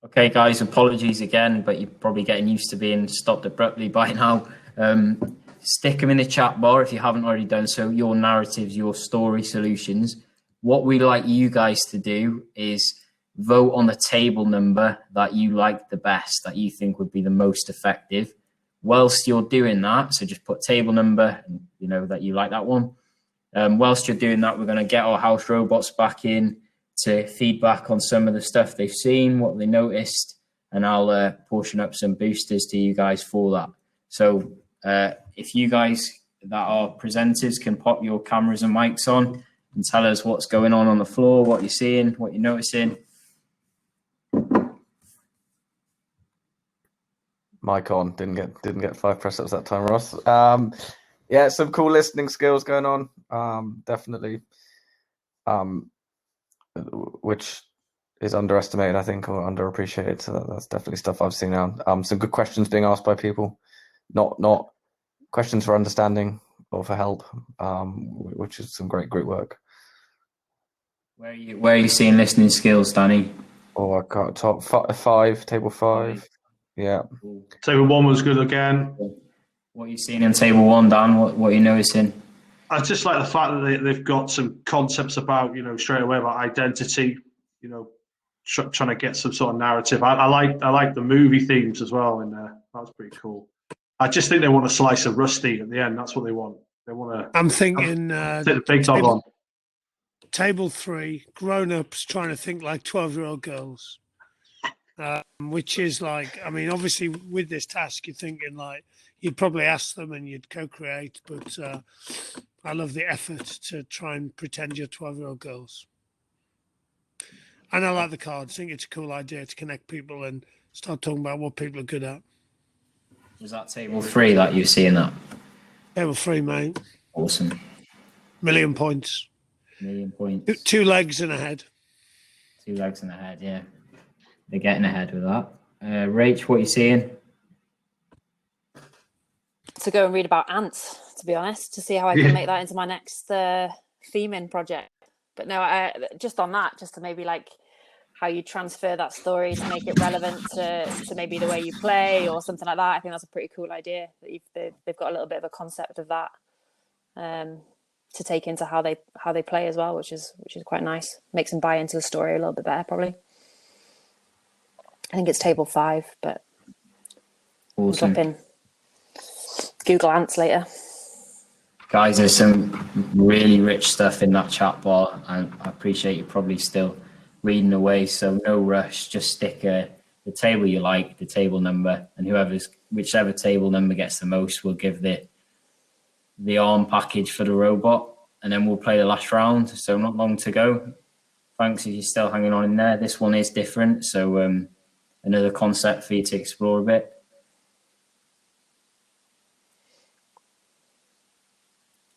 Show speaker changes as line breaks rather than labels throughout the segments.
Okay, guys, apologies again, but you're probably getting used to being stopped abruptly by now. Stick them in the chat bar if you haven't already done so, your narratives, your story solutions. What we'd like you guys to do is vote on the table number that you like the best, that you think would be the most effective. Whilst you're doing that, so just put table number, you know, that you like that one. Whilst you're doing that, we're going to get our house robots back in to feedback on some of the stuff they've seen, what they noticed, and I'll portion up some boosters to you guys for that. So if you guys that are presenters can pop your cameras and mics on and tell us what's going on the floor, what you're seeing, what you're noticing.
Mic on. Didn't get 5 press ups that time, Ross. Yeah, some cool listening skills going on. Definitely. Which is underestimated, I think, or underappreciated. So that's definitely stuff I've seen now. Some good questions being asked by people, not questions for understanding or for help, which is some great work.
Where are you seeing listening skills, Danny?
Oh, I got top 5, table 5. Yeah.
Table 1 was good again.
What are you seeing in table 1, Dan? What are you noticing?
I just like the fact that they've got some concepts about, straight away about identity, trying to get some sort of narrative. I like the movie themes as well in there. That's pretty cool. I just think they want a slice of Rusty at the end. That's what they want. They want to.
I'm thinking
take the big dog on.
Table 3, grown-ups trying to think like 12-year-old girls, which is like, I mean, obviously with this task, you're thinking like you'd probably ask them and you'd co-create, but I love the effort to try and pretend you're 12-year-old girls. And I like the cards. I think it's a cool idea to connect people and start talking about what people are good at.
Was that table 3 that you're seeing that?
Table 3, mate.
Awesome.
Million points.
1,000,000 points.
2 legs and a head.
2 legs and a head, yeah. They're getting ahead with that. Rach, what are you seeing?
To go and read about ants, to be honest, to see how I can make that into my next theming project. But no, just on that, just to maybe like how you transfer that story to make it relevant to maybe the way you play or something like that. I think that's a pretty cool idea that they've got a little bit of a concept of that to take into how they play as well, which is quite nice. Makes them buy into the story a little bit better, probably. I think it's table 5, but
awesome.
I'll drop in Google ants later.
Guys, there's some really rich stuff in that chat bar, and I appreciate you probably still reading away, so no rush. Just stick the table you like, the table number, and whichever table number gets the most will give the arm package for the robot, and then we'll play the last round. So not long to go. Thanks if you're still hanging on in there. This one is different, so another concept for you to explore a bit.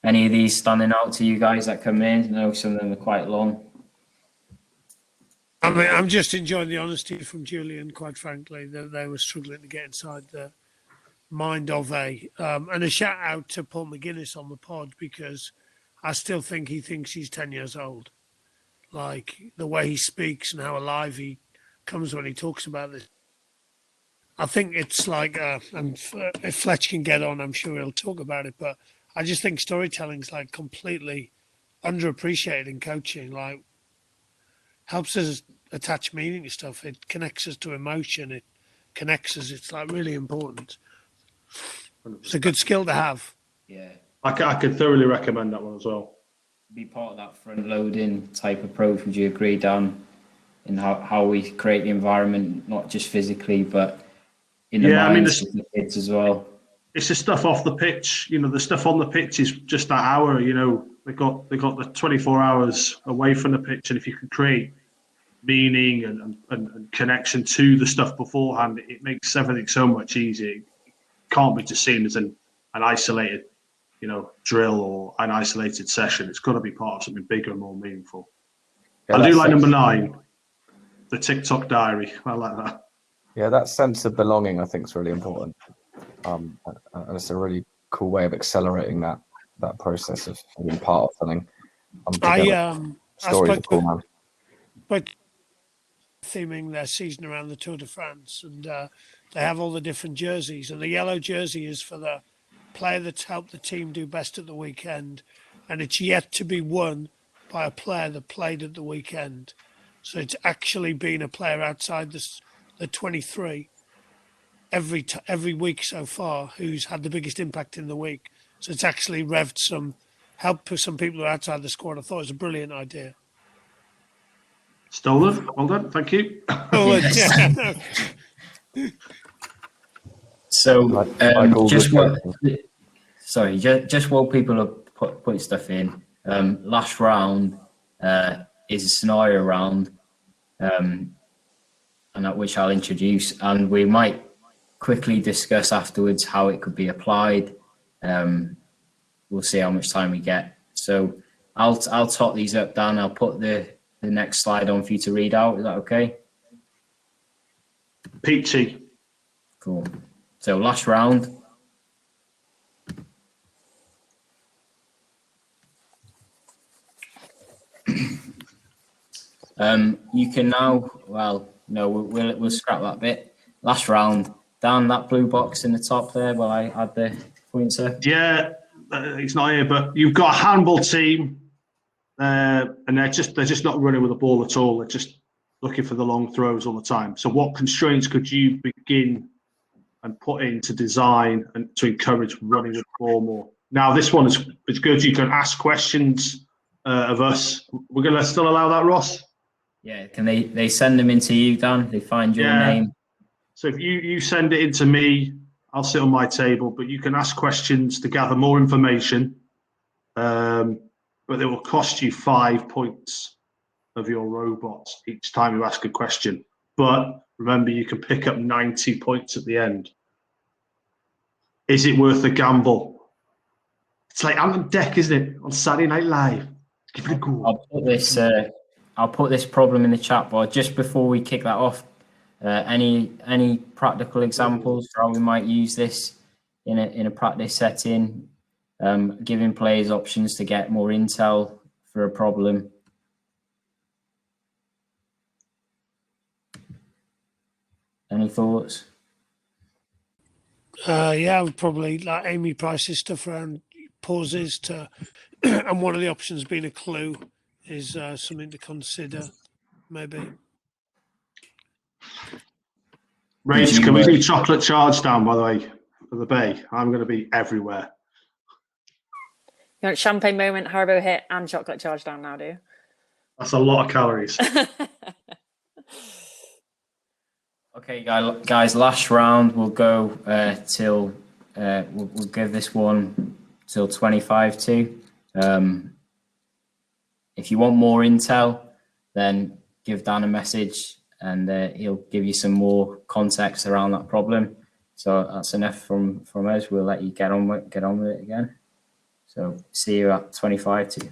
Any of these standing out to you guys that come in? I know some of them are quite long.
I mean, I'm just enjoying the honesty from Julian, quite frankly, that they were struggling to get inside the mind of and a shout out to Paul McGuinness on the pod, because I still think he thinks he's 10 years old. Like the way he speaks and how alive he comes when he talks about this. I think it's like, and if Fletch can get on, I'm sure he'll talk about it, but I just think storytelling's like completely underappreciated in coaching. Like, helps us attach meaning to stuff. It connects us to emotion. It connects us. It's like really important. It's a good skill to have.
Yeah.
I could thoroughly recommend that one as well.
Be part of that front loading type approach. Would you agree, Dan? In how we create the environment, not just physically, but in the minds of the kids as well.
It's the stuff off the pitch. The stuff on the pitch is just that hour. They got the 24 hours away from the pitch, and if you can create meaning and connection to the stuff beforehand, it makes everything so much easier. It can't be just seen as an isolated, drill or an isolated session. It's got to be part of something bigger and more meaningful. Yeah, I do like number 9, the TikTok diary. I like that.
Yeah, that sense of belonging, I think, is really important. And it's a really cool way of accelerating that process of being part of something. Stories are cool, man.
But theming their season around the Tour de France, and they have all the different jerseys. And the yellow jersey is for the player that's helped the team do best at the weekend, and it's yet to be won by a player that played at the weekend. So it's actually been a player outside the 23 every week so far who's had the biggest impact in the week. So it's actually revved help some people who are outside the squad. I thought it was a brilliant idea.
Stolen. Well done. Thank you.
So just while people are putting stuff in, last round is a scenario round, and which I'll introduce, and we might quickly discuss afterwards how it could be applied. We'll see how much time we get. So I'll tot these up, Dan. I'll put the next slide on for you to read out. Is that okay?
Peachy.
Cool. So last round. You can now, well, no, we'll scrap that bit. Last round, down that blue box in the top there. Well, I had the pointer.
Yeah, it's not here, but you've got a handball team, and they're just not running with the ball at all. They're just looking for the long throws all the time. So, what constraints could you begin and put in to design and to encourage running with the ball more? Now, this one is good. You can ask questions of us. We're going to still allow that, Ross?
Yeah. Can they send them into you, Dan? They find your name.
So if you send it into me, I'll sit on my table, but you can ask questions to gather more information. But it will cost you 5 points of your robots each time you ask a question. But remember, you can pick up 90 points at the end. Is it worth the gamble? It's like Ant and Dec, isn't it? On Saturday Night Live. Give it a go.
I'll put this problem in the chat bar just before we kick that off. Any practical examples for how we might use this in a practice setting, giving players options to get more intel for a problem. Any thoughts?
Yeah, I would probably like Amy Price's stuff around pauses to, and one of the options being a clue is something to consider, maybe.
Rage, can we do chocolate charge down, by the way, for the Bay? I'm going to be everywhere.
You want champagne moment, Haribo hit, and chocolate charge down now, do you?
That's a lot of calories.
Okay, guys. Last round. We'll go till we'll give this one till 25 to. If you want more intel, then give Dan a message, and he'll give you some more context around that problem. So that's enough from us. We'll let you get on with it again. So see you at 25 to.